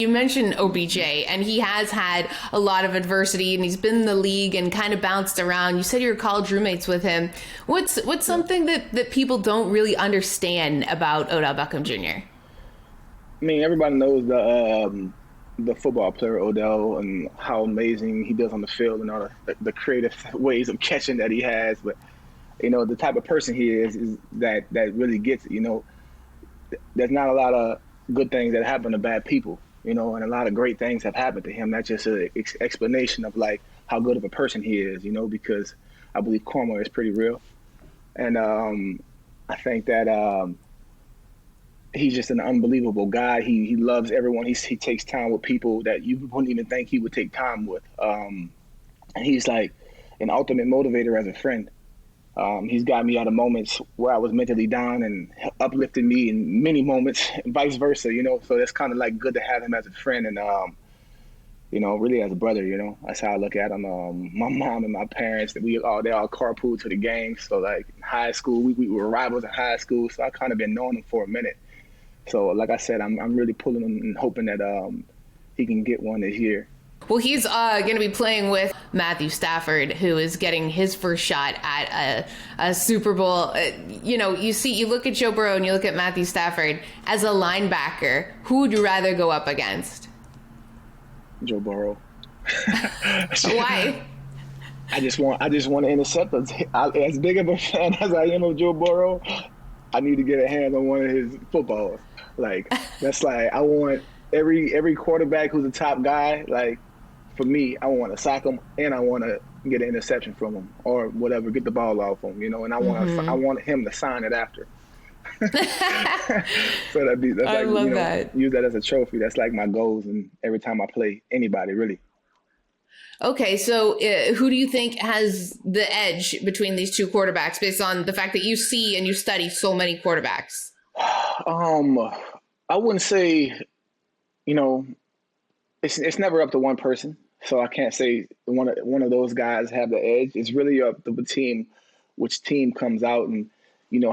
You mentioned OBJ, and he has had a lot of adversity, and he's been in the league and kind of bounced around. You said you were college roommates with him. What's something that people don't really understand about Odell Beckham Jr.? I mean, everybody knows the football player Odell and how amazing he does on the field and all the creative ways of catching that he has. But the type of person he is that really gets it. There's not a lot of good things that happen to bad people. And a lot of great things have happened to him. That's just an explanation of like how good of a person he is. Because I believe karma is pretty real, and I think that he's just an unbelievable guy. He loves everyone. He takes time with people that you wouldn't even think he would take time with, and he's like an ultimate motivator as a friend. He's got me out of moments where I was mentally down and uplifted me in many moments, and vice versa, So it's kind of like good to have him as a friend and, really as a brother, That's how I look at him. My mom and my parents, they all carpool to the games. So like in high school, we were rivals in high school. So I kind of been knowing him for a minute. So like I said, I'm really pulling him and hoping that he can get one this year. Well, he's going to be playing with Matthew Stafford, who is getting his first shot at a Super Bowl. You look at Joe Burrow and you look at Matthew Stafford as a linebacker. Who would you rather go up against? Joe Burrow. Why? I just want to intercept him. As big of a fan as I am of Joe Burrow, I need to get a hand on one of his footballs. Like that's like I want every quarterback who's a top guy. Like for me, I want to sack him and I want to get an interception from him or whatever, get the ball off him, and I want him to sign it after. So that's I like love that. Use that as a trophy. That's like my goals, and every time I play anybody, really. Okay, so who do you think has the edge between these two quarterbacks based on the fact that you see and you study so many quarterbacks? I wouldn't say, it's never up to one person. So I can't say one of those guys have the edge. It's really up to the team, which team comes out and,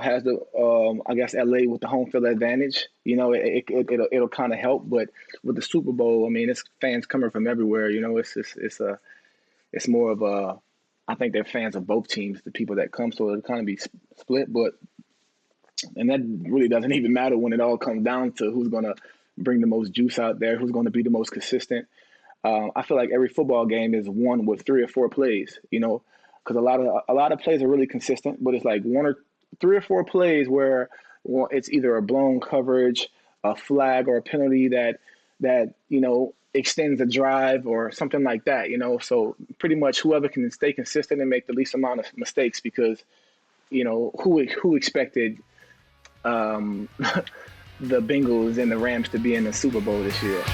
has the, I guess LA with the home field advantage. It'll kind of help. But with the Super Bowl, I mean, it's fans coming from everywhere. It's more of a, I think they're fans of both teams, the people that come. So it'll kind of be split. And that really doesn't even matter when it all comes down to who's going to bring the most juice out there, who's going to be the most consistent. I feel like every football game is won with 3 or 4 plays, because a lot of plays are really consistent, but it's like 1 or 3 or 4 plays where it's either a blown coverage, a flag, or a penalty that extends a drive or something like that. So pretty much whoever can stay consistent and make the least amount of mistakes, because who expected the Bengals and the Rams to be in the Super Bowl this year.